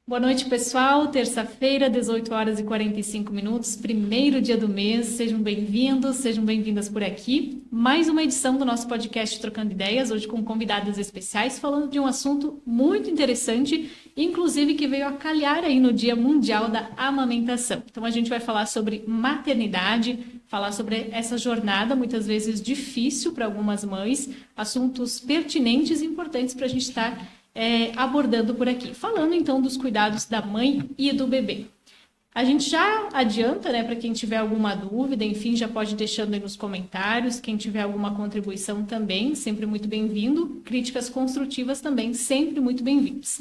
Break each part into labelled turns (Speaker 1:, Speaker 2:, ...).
Speaker 1: Boa noite, pessoal. Terça-feira, 18 horas e 45 minutos, primeiro dia do mês. Sejam bem-vindos, sejam bem-vindas por aqui. Mais uma edição do nosso podcast Trocando Ideias, hoje com convidadas especiais, falando de um assunto muito interessante, inclusive que veio a calhar aí no Dia Mundial da Amamentação. Então, a gente vai falar sobre maternidade, falar sobre essa jornada, muitas vezes difícil para algumas mães, assuntos pertinentes e importantes para a gente estar abordando por aqui. Falando então dos cuidados da mãe e do bebê. A gente já adianta, né, para quem tiver alguma dúvida, enfim, já pode ir deixando aí nos comentários. Quem tiver alguma contribuição também, sempre muito bem-vindo. Críticas construtivas também, sempre muito bem-vindos.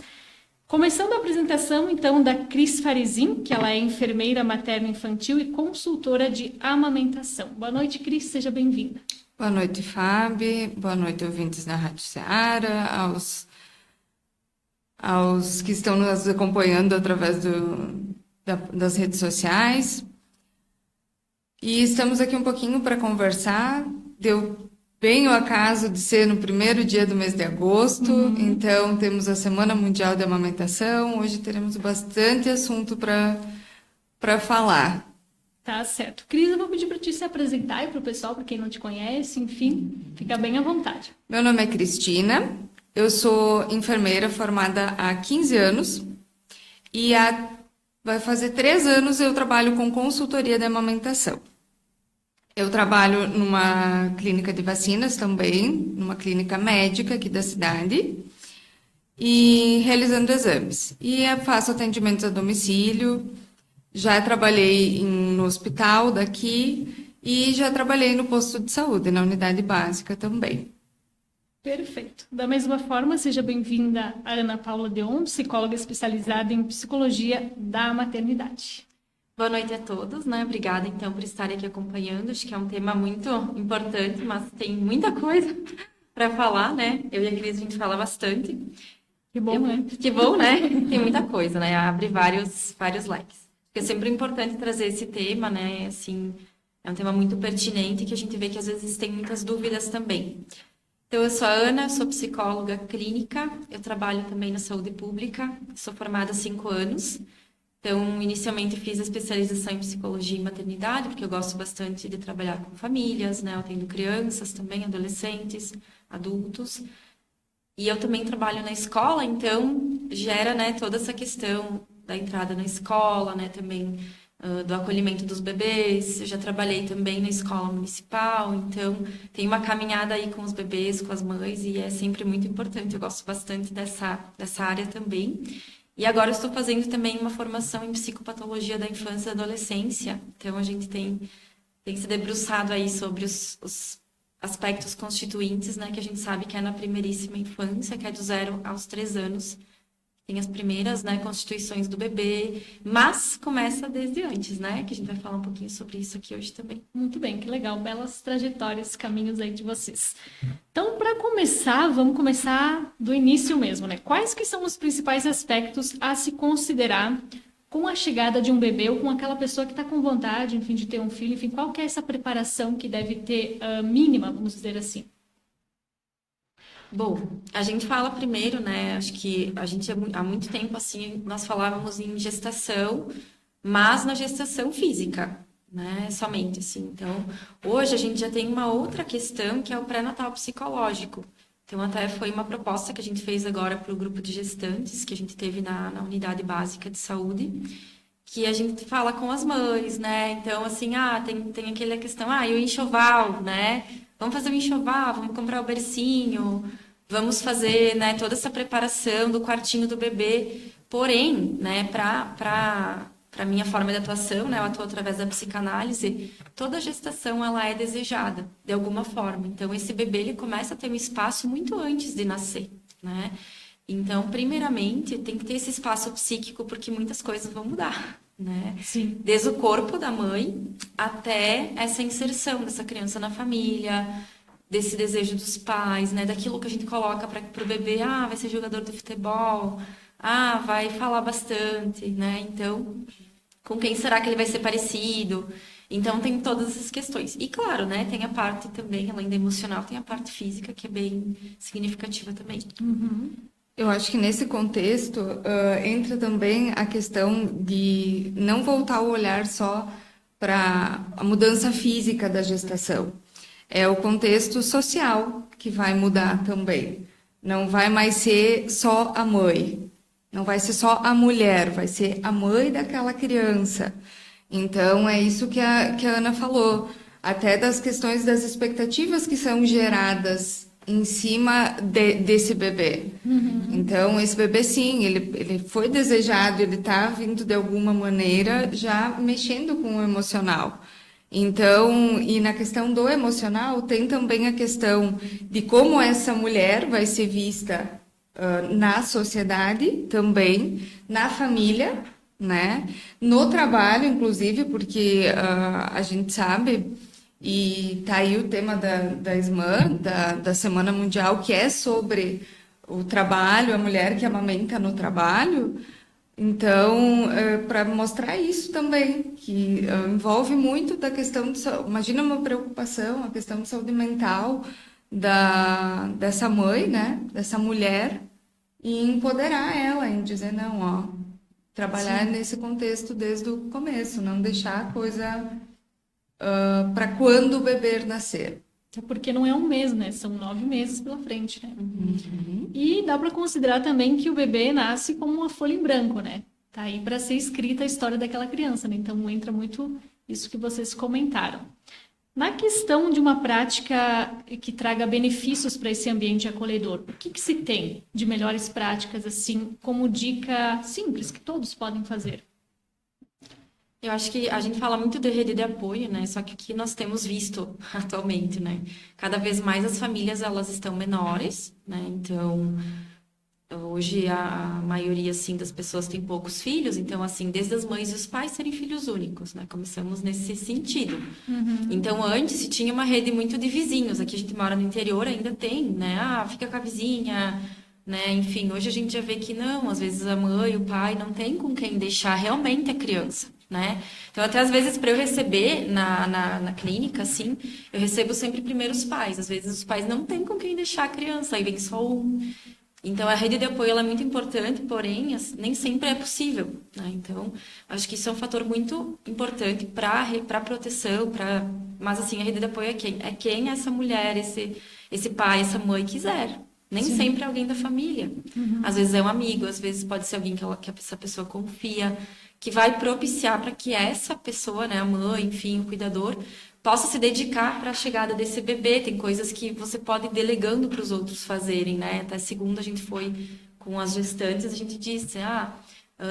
Speaker 1: Começando a apresentação, então, da Cris Farizin, que ela é enfermeira materno-infantil e consultora de amamentação. Boa noite, Cris, seja bem-vinda.
Speaker 2: Boa noite, Fábio. Boa noite, ouvintes da Rádio Seara, aos que estão nos acompanhando através das redes sociais. E estamos aqui um pouquinho para conversar. Deu bem o acaso de ser no primeiro dia do mês de agosto, então temos a Semana Mundial de Amamentação. Hoje teremos bastante assunto para falar.
Speaker 1: Tá certo. Cris, eu vou pedir para ti se apresentar e para o pessoal, para quem não te conhece, enfim, fica bem à vontade.
Speaker 2: Meu nome é Cristina. Eu sou enfermeira formada há 15 anos e vai fazer 3 anos eu trabalho com consultoria de amamentação. Eu trabalho numa clínica de vacinas também, numa clínica médica aqui da cidade, e realizando exames. E faço atendimentos a domicílio, já trabalhei no hospital daqui e já trabalhei no posto de saúde, na unidade básica também.
Speaker 1: Perfeito. Da mesma forma, seja bem-vinda a Ana Paula Deon, psicóloga especializada em psicologia da maternidade.
Speaker 3: Boa noite a todos, né? Obrigada, então, por estarem aqui acompanhando. Acho que é um tema muito importante, mas tem muita coisa para falar, né? Eu e a Cris, a gente fala bastante.
Speaker 1: Que bom, né?
Speaker 3: Que bom, né? Tem muita coisa, né? Abre vários leques. É sempre importante trazer esse tema, né? Assim, é um tema muito pertinente que a gente vê que às vezes tem muitas dúvidas também. Então, eu sou a Ana, sou psicóloga clínica, eu trabalho também na saúde pública, sou formada há 5 anos. Então, inicialmente fiz a especialização em psicologia e maternidade, porque eu gosto bastante de trabalhar com famílias, né? Eu atendo crianças também, adolescentes, adultos. E eu também trabalho na escola, então gera, né, toda essa questão da entrada na escola, né, também do acolhimento dos bebês. Eu já trabalhei também na escola municipal, então tem uma caminhada aí com os bebês, com as mães, e é sempre muito importante. Eu gosto bastante dessa área também. E agora eu estou fazendo também uma formação em psicopatologia da infância e adolescência. Então a gente tem se debruçado aí sobre os aspectos constituintes, né, que a gente sabe que é na primeiríssima infância, que é do 0 aos 3 anos. Tem as primeiras, né, constituições do bebê, mas começa desde antes, né? Que a gente vai falar um pouquinho sobre isso aqui hoje também.
Speaker 1: Muito bem, que legal. Belas trajetórias, caminhos aí de vocês. Então, para começar, vamos começar do início mesmo, né? Quais que são os principais aspectos a se considerar com a chegada de um bebê ou com aquela pessoa que está com vontade, enfim, de ter um filho? Enfim, qual que é essa preparação que deve ter mínima, vamos dizer assim?
Speaker 3: Bom, a gente fala primeiro, né? Acho que a gente há muito tempo assim nós falávamos em gestação, mas na gestação física, né? Somente assim. Então, hoje a gente já tem uma outra questão que é o pré-natal psicológico. Então, até foi uma proposta que a gente fez agora para o grupo de gestantes que a gente teve na unidade básica de saúde, que a gente fala com as mães, né? Então, assim, tem aquela questão, e o enxoval, né? Vamos fazer o enxoval, vamos comprar o bercinho, vamos fazer, né, toda essa preparação do quartinho do bebê. Porém, né, para minha forma de atuação, né, eu atuo através da psicanálise, toda gestação ela é desejada, de alguma forma. Então, esse bebê ele começa a ter um espaço muito antes de nascer, né? Então, primeiramente, tem que ter esse espaço psíquico, porque muitas coisas vão mudar, né?
Speaker 1: Sim.
Speaker 3: Desde o corpo da mãe até essa inserção dessa criança na família, desse desejo dos pais, né? Daquilo que a gente coloca para o bebê, vai ser jogador de futebol, vai falar bastante, né? Então, com quem será que ele vai ser parecido? Então, tem todas essas questões. E, claro, né? Tem a parte também, além da emocional, tem a parte física, que é bem significativa também.
Speaker 1: Uhum.
Speaker 2: Eu acho que nesse contexto entra também a questão de não voltar o olhar só para a mudança física da gestação. É o contexto social que vai mudar também. Não vai mais ser só a mãe, não vai ser só a mulher, vai ser a mãe daquela criança. Então, é isso que a Ana falou, até das questões das expectativas que são geradas em cima desse bebê. Então, esse bebê, sim, ele foi desejado, ele está vindo de alguma maneira já mexendo com o emocional. Então, e na questão do emocional, tem também a questão de como essa mulher vai ser vista na sociedade também, na família, né? No trabalho, inclusive, porque a gente sabe, e tá aí o tema da SMAN, da Semana Mundial, que é sobre o trabalho, a mulher que amamenta no trabalho. Então, para mostrar isso também, que envolve muito da questão de saúde. Imagina uma preocupação, a questão de saúde mental dessa mãe, né? Dessa mulher, e empoderar ela, em dizer, não, ó, trabalhar
Speaker 1: Sim.
Speaker 2: nesse contexto desde o começo, não deixar a coisa para quando o bebê nascer.
Speaker 1: Até porque não é um mês, né? São 9 meses pela frente, né? E dá para considerar também que o bebê nasce como uma folha em branco, né? Tá aí para ser escrita a história daquela criança, né? Então entra muito isso que vocês comentaram. Na questão de uma prática que traga benefícios para esse ambiente acolhedor, o que se tem de melhores práticas, assim, como dica simples que todos podem fazer?
Speaker 3: Eu acho que a gente fala muito de rede de apoio, né? Só que o que nós temos visto atualmente, né? Cada vez mais as famílias, elas estão menores, né? Então, hoje a maioria, assim, das pessoas tem poucos filhos. Então, assim, desde as mães e os pais serem filhos únicos, né? Começamos nesse sentido. Então, antes se tinha uma rede muito de vizinhos. Aqui a gente mora no interior, ainda tem, né? Ah, fica com a vizinha, né? Enfim, hoje a gente já vê que não. Às vezes a mãe, o pai não tem com quem deixar realmente a criança, né? Então, até às vezes, para eu receber na clínica, assim, eu recebo sempre primeiro os pais. Às vezes, os pais não têm com quem deixar a criança, aí vem só um. Então, a rede de apoio ela é muito importante, porém, nem sempre é possível, né? Então, acho que isso é um fator muito importante para proteção, mas, assim, a rede de apoio é quem? É quem essa mulher, esse pai, essa mãe quiser. Nem
Speaker 1: Sim.
Speaker 3: sempre é alguém da família. Às vezes é um amigo, às vezes pode ser alguém que essa pessoa confia, que vai propiciar para que essa pessoa, né, a mãe, enfim, o cuidador, possa se dedicar para a chegada desse bebê. Tem coisas que você pode ir delegando para os outros fazerem, né? Até segunda a gente foi com as gestantes, a gente disse,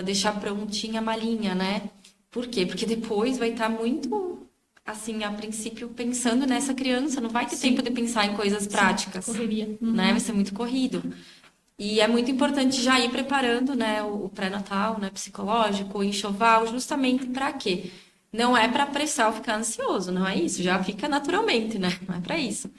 Speaker 3: deixar prontinha a malinha, né? Por quê? Porque depois vai estar muito, assim, a princípio, pensando nessa criança, não vai ter
Speaker 1: Sim.
Speaker 3: tempo de pensar em coisas práticas,
Speaker 1: Correria.
Speaker 3: né? Vai ser muito corrido. E é muito importante já ir preparando, né, o pré-natal, né, psicológico, o enxoval, justamente para quê? Não é para apressar ou ficar ansioso, não é isso, já fica naturalmente, né? Não é para isso.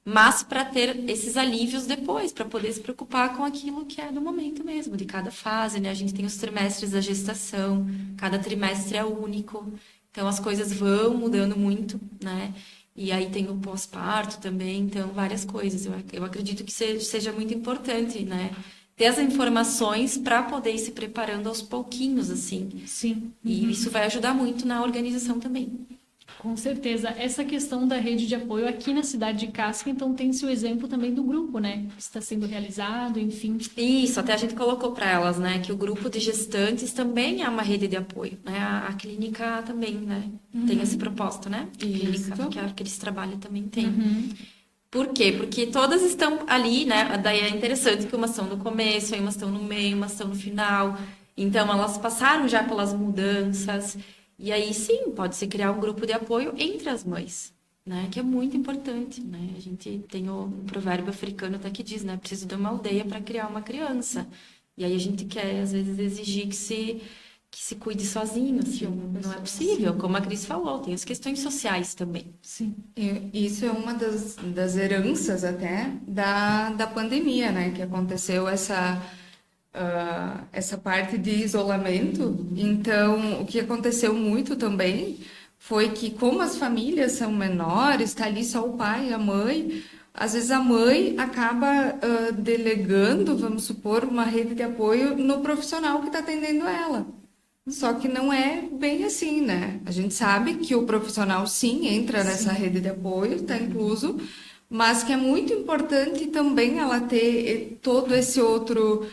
Speaker 3: Mas para ter esses alívios depois, para poder se preocupar com aquilo que é do momento mesmo, de cada fase, né? A gente tem os trimestres da gestação, cada trimestre é único, então as coisas vão mudando muito, né? E aí tem o pós-parto também, então várias coisas. Eu acredito que seja muito importante, né? Ter as informações para poder ir se preparando aos pouquinhos, assim.
Speaker 1: Sim.
Speaker 3: E isso vai ajudar muito na organização também.
Speaker 1: Com certeza. Essa questão da rede de apoio aqui na cidade de Casca, então tem-se o exemplo também do grupo, né? Que está sendo realizado, enfim.
Speaker 3: Isso, até a gente colocou para elas, né? Que o grupo de gestantes também é uma rede de apoio, né? A clínica também, né? Tem esse propósito, né? A clínica, que eles trabalham também tem. Por quê? Porque todas estão ali, né? Daí é interessante que umas estão no começo, aí umas estão no meio, umas estão no final. Então, elas passaram já pelas mudanças. E aí, sim, pode-se criar um grupo de apoio entre as mães, né? Que é muito importante, né? A gente tem um provérbio africano até que diz, né? Preciso de uma aldeia para criar uma criança. E aí a gente quer, às vezes, exigir que se cuide sozinho, assim, não é possível. Como a Cris falou, tem as questões sociais também.
Speaker 1: Sim.
Speaker 2: E isso é uma das heranças até da pandemia, né? Que aconteceu essa parte de isolamento. Então, o que aconteceu muito também foi que, como as famílias são menores, está ali só o pai e a mãe, às vezes a mãe acaba delegando, vamos supor, uma rede de apoio no profissional que está atendendo ela. Só que não é bem assim, né? A gente sabe que o profissional, sim, entra nessa rede de apoio, está incluso, mas que é muito importante também ela ter todo esse outro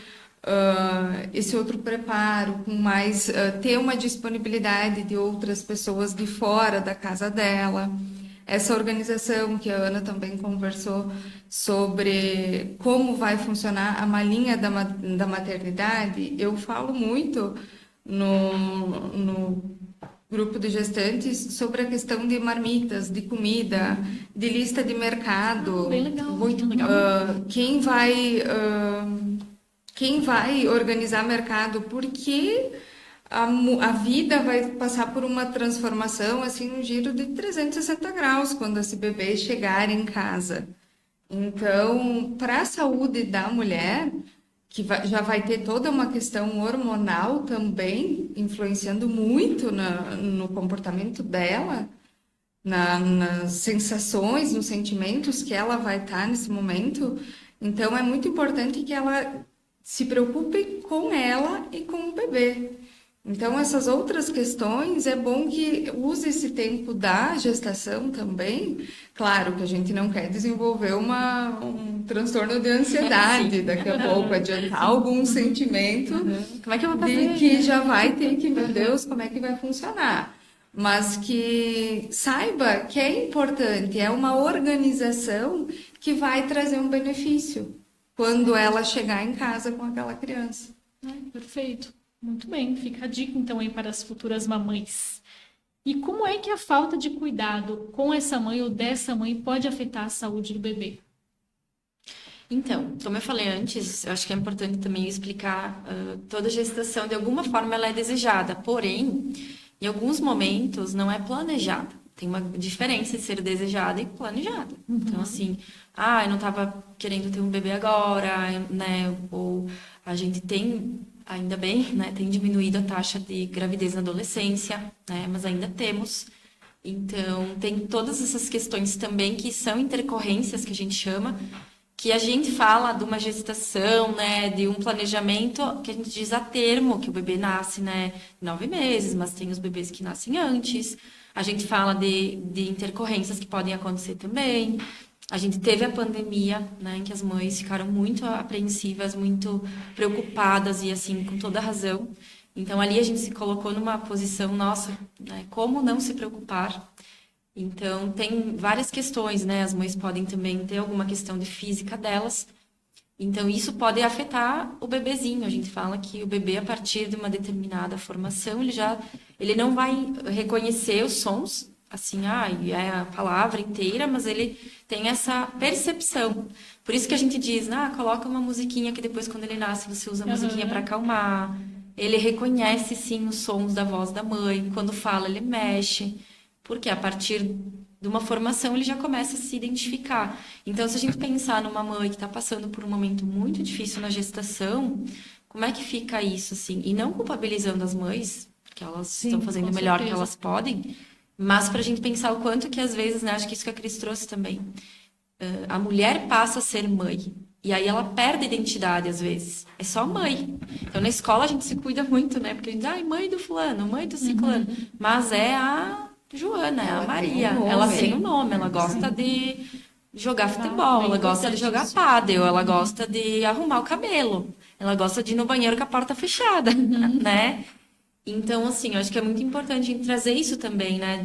Speaker 2: preparo, com mais ter uma disponibilidade de outras pessoas de fora da casa dela. Essa organização que a Ana também conversou sobre como vai funcionar a malinha da maternidade, eu falo muito no grupo de gestantes sobre a questão de marmitas, de comida, de lista de mercado.
Speaker 1: Bem legal,
Speaker 3: Muito legal.
Speaker 2: Quem vai organizar mercado, porque a vida vai passar por uma transformação, assim, um giro de 360 graus quando esse bebê chegar em casa. Então, para a saúde da mulher, que já vai ter toda uma questão hormonal também, influenciando muito no comportamento dela, nas sensações, nos sentimentos que ela vai estar nesse momento. Então, é muito importante que ela se preocupe com ela e com o bebê. Então, essas outras questões, é bom que use esse tempo da gestação também. Claro que a gente não quer desenvolver um transtorno de ansiedade daqui a pouco, adiantar algum sentimento
Speaker 3: Como é que eu vou fazer?
Speaker 2: de que já vai ter que, meu Deus, como é que vai funcionar? Mas que saiba que é importante, é uma organização que vai trazer um benefício quando ela chegar em casa com aquela criança.
Speaker 1: Perfeito. Muito bem, fica a dica então aí para as futuras mamães. E como é que a falta de cuidado com essa mãe ou dessa mãe pode afetar a saúde do bebê?
Speaker 3: Então, como eu falei antes, eu acho que é importante também explicar toda gestação, de alguma forma ela é desejada, porém, em alguns momentos não é planejada. Tem uma diferença de ser desejada e planejada. Então, assim, eu não estava querendo ter um bebê agora, né? Ou a gente tem, ainda bem, né? Tem diminuído a taxa de gravidez na adolescência, né? Mas ainda temos. Então, tem todas essas questões também que são intercorrências, que a gente chama, que a gente fala de uma gestação, né, de um planejamento que a gente diz a termo, que o bebê nasce, né, 9 meses, mas tem os bebês que nascem antes. A gente fala de intercorrências que podem acontecer também. A gente teve a pandemia, né, em que as mães ficaram muito apreensivas, muito preocupadas e, assim, com toda razão. Então, ali a gente se colocou numa posição, nossa, né, como não se preocupar? Então, tem várias questões, né? As mães podem também ter alguma questão de física delas. Então, isso pode afetar o bebezinho. A gente fala que o bebê, a partir de uma determinada formação, ele não vai reconhecer os sons, assim, é a palavra inteira, mas ele tem essa percepção. Por isso que a gente diz, coloca uma musiquinha que depois, quando ele nasce, você usa a musiquinha para acalmar. Ele reconhece, sim, os sons da voz da mãe. Quando fala, ele mexe. Porque a partir de uma formação ele já começa a se identificar. Então, se a gente pensar numa mãe que está passando por um momento muito difícil na gestação, como é que fica isso, assim? E não culpabilizando as mães, porque elas estão fazendo o melhor que elas podem, mas para a gente pensar o quanto que às vezes, né, acho que isso que a Cris trouxe também, a mulher passa a ser mãe. E aí ela perde a identidade, às vezes. É só mãe. Então, na escola a gente se cuida muito, né? Porque a gente diz, mãe do fulano, mãe do ciclano. Mas é a Joana, é a Maria. Ela tem um nome, ela gosta de jogar futebol, ela gosta de jogar pádel, ela gosta de arrumar o cabelo, ela gosta de ir no banheiro com a porta fechada, né? Então, assim, eu acho que é muito importante a gente trazer isso também, né?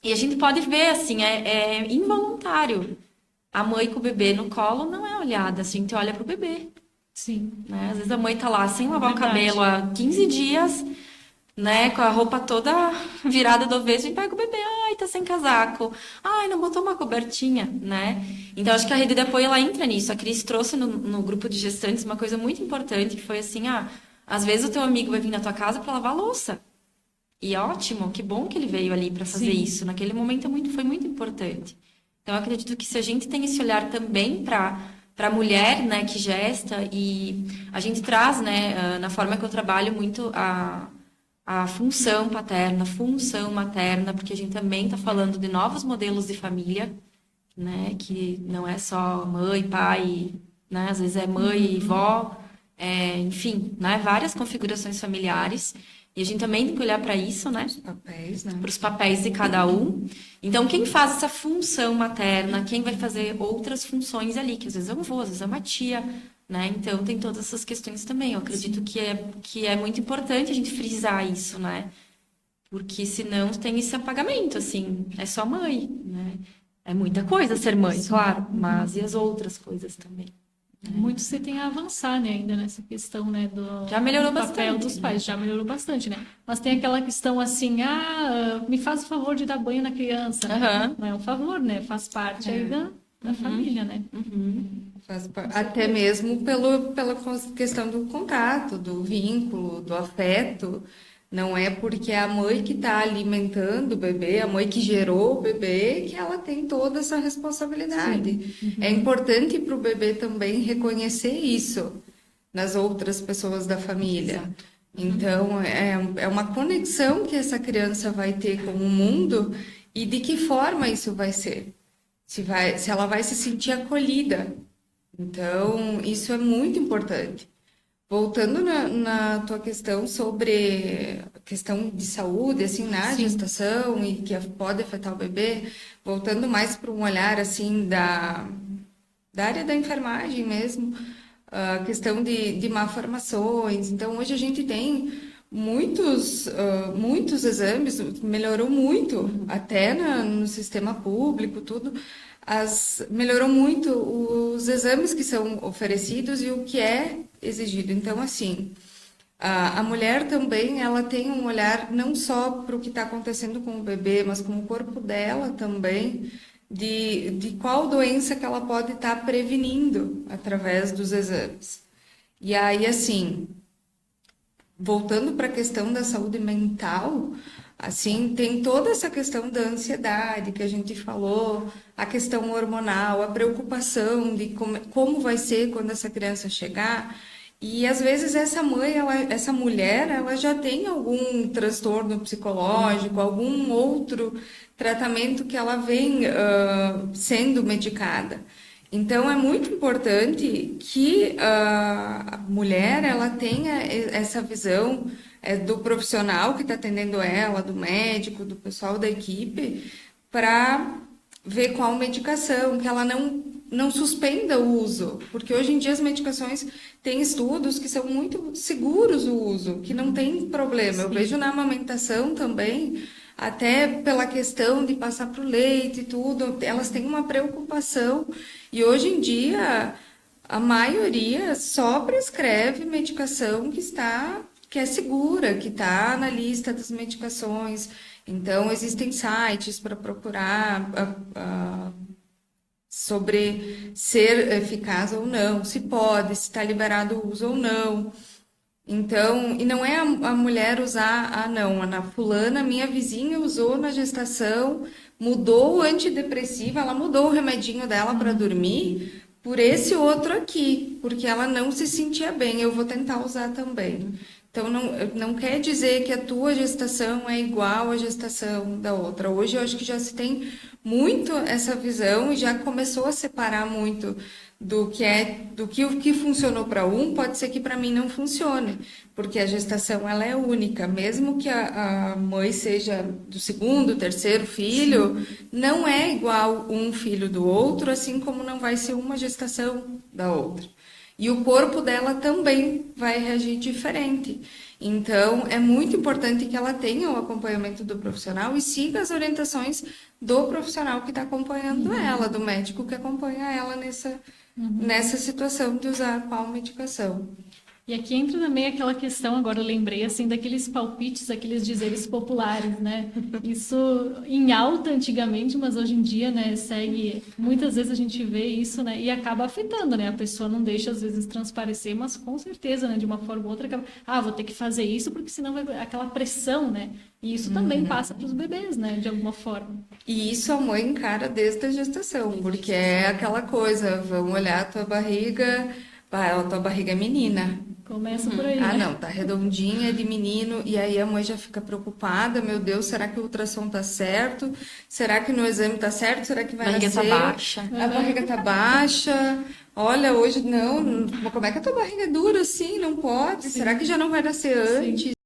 Speaker 3: E a gente pode ver, assim, é involuntário. A mãe com o bebê no colo não é olhada, assim, a gente olha pro bebê.
Speaker 1: Sim.
Speaker 3: Né? Às vezes a mãe tá lá sem lavar o cabelo há 15 dias... né, com a roupa toda virada do avesso, e pega o bebê, tá sem casaco, não botou uma cobertinha, né? Então, acho que a rede de apoio, ela entra nisso. A Cris trouxe no grupo de gestantes uma coisa muito importante, que foi assim, às vezes o teu amigo vai vir na tua casa para lavar a louça. E ótimo, que bom que ele veio ali para fazer isso. Naquele momento foi muito importante. Então, eu acredito que se a gente tem esse olhar também para a mulher, né, que gesta, e a gente traz, né, na forma que eu trabalho muito a função paterna, função materna, porque a gente também está falando de novos modelos de família, né? Que não é só mãe, pai, né? Às vezes é mãe e vó, enfim, né? Várias configurações familiares. E a gente também tem que olhar para isso, né?
Speaker 2: Papéis, né?
Speaker 3: Para os papéis de cada um. Então, quem faz essa função materna, quem vai fazer outras funções ali, que às vezes é um avô, às vezes é uma tia, né? Então, tem todas essas questões também. Eu acredito que é muito importante a gente frisar isso, né? Porque senão tem esse apagamento, assim, é só mãe, né? É muita coisa ser mãe, claro, mas e as outras coisas também?
Speaker 1: Muito se tem a avançar, né, ainda nessa questão, né,
Speaker 3: Já melhorou
Speaker 1: do papel
Speaker 3: bastante,
Speaker 1: dos
Speaker 3: né?
Speaker 1: pais, já melhorou bastante, né? Mas tem aquela questão assim, me faz o favor de dar banho na criança, né?
Speaker 3: Aham.
Speaker 1: Não é um favor, né? Faz parte aí da família, né?
Speaker 2: Até mesmo pela questão do contato, do vínculo, do afeto. Não é porque é a mãe que está alimentando o bebê, a mãe que gerou o bebê, que ela tem toda essa responsabilidade. É importante para o bebê também reconhecer isso nas outras pessoas da família. Então, é uma conexão que essa criança vai ter com o mundo e de que forma isso vai ser. Se ela vai se sentir acolhida. Então, isso é muito importante. Voltando na tua questão sobre a questão de saúde, assim, na gestação e que pode afetar o bebê, voltando mais para um olhar, assim, da área da enfermagem mesmo, a questão de malformações. Então, hoje a gente tem muitos exames, melhorou muito, até no sistema público, tudo. Melhorou muito os exames que são oferecidos e o que é exigido. Então, assim, a mulher também, ela tem um olhar não só para o que está acontecendo com o bebê, mas com o corpo dela também, de qual doença que ela pode estar prevenindo através dos exames. E aí, assim, voltando para a questão da saúde mental, assim, tem toda essa questão da ansiedade que a gente falou, a questão hormonal, a preocupação de como vai ser quando essa criança chegar. E às vezes essa mãe, essa mulher, ela já tem algum transtorno psicológico, algum outro tratamento que ela vem sendo medicada. Então é muito importante que a mulher ela tenha essa visão do profissional que está atendendo ela, do médico, do pessoal da equipe, para ver qual medicação, que ela não suspenda o uso, porque hoje em dia as medicações têm estudos que são muito seguros o uso, que não tem problema. Eu vejo na amamentação também, até pela questão de passar para o leite e tudo, elas têm uma preocupação. E hoje em dia, a maioria só prescreve medicação que é segura, que está na lista das medicações. Então, existem sites para procurar sobre ser eficaz ou não, se pode, se está liberado o uso ou não. Então, e não é a mulher usar, não, Ana fulana, minha vizinha usou na gestação, mudou o antidepressivo, ela mudou o remedinho dela para dormir por esse outro aqui, porque ela não se sentia bem, eu vou tentar usar também. Então, não quer dizer que a tua gestação é igual à gestação da outra. Hoje, eu acho que já se tem muito essa visão e já começou a separar muito o que funcionou para um, pode ser que para mim não funcione, porque a gestação ela é única. Mesmo que a mãe seja do segundo, terceiro filho, não é igual um filho do outro, assim como não vai ser uma gestação da outra. E o corpo dela também vai reagir diferente. Então, é muito importante que ela tenha o acompanhamento do profissional e siga as orientações do profissional que está acompanhando ela, do médico que acompanha ela nessa situação de usar qual medicação.
Speaker 1: E aqui entra também aquela questão, agora eu lembrei, assim, daqueles palpites, aqueles dizeres populares, né? Isso em alta antigamente, mas hoje em dia, né, muitas vezes a gente vê isso, né, e acaba afetando, né? A pessoa não deixa, às vezes, transparecer, mas com certeza, né, de uma forma ou outra, acaba, vou ter que fazer isso, porque senão vai aquela pressão, né? E isso também passa para os bebês, né, de alguma forma.
Speaker 2: E isso a mãe encara desde a gestação, porque é aquela coisa, vamos olhar a tua barriga, a tua barriga é menina.
Speaker 1: Começa por aí,
Speaker 2: Ah,
Speaker 1: né?
Speaker 2: não, tá redondinha, é de menino, e aí a mãe já fica preocupada, meu Deus, será que o ultrassom tá certo? Será que no exame tá certo? Será que
Speaker 3: A
Speaker 2: vai
Speaker 3: barriga tá
Speaker 2: nascer?
Speaker 3: baixa.
Speaker 2: A barriga tá baixa. Olha, hoje não, como é que a tua barriga é dura assim? Não pode. Será que já não vai nascer
Speaker 1: Sim.
Speaker 2: antes?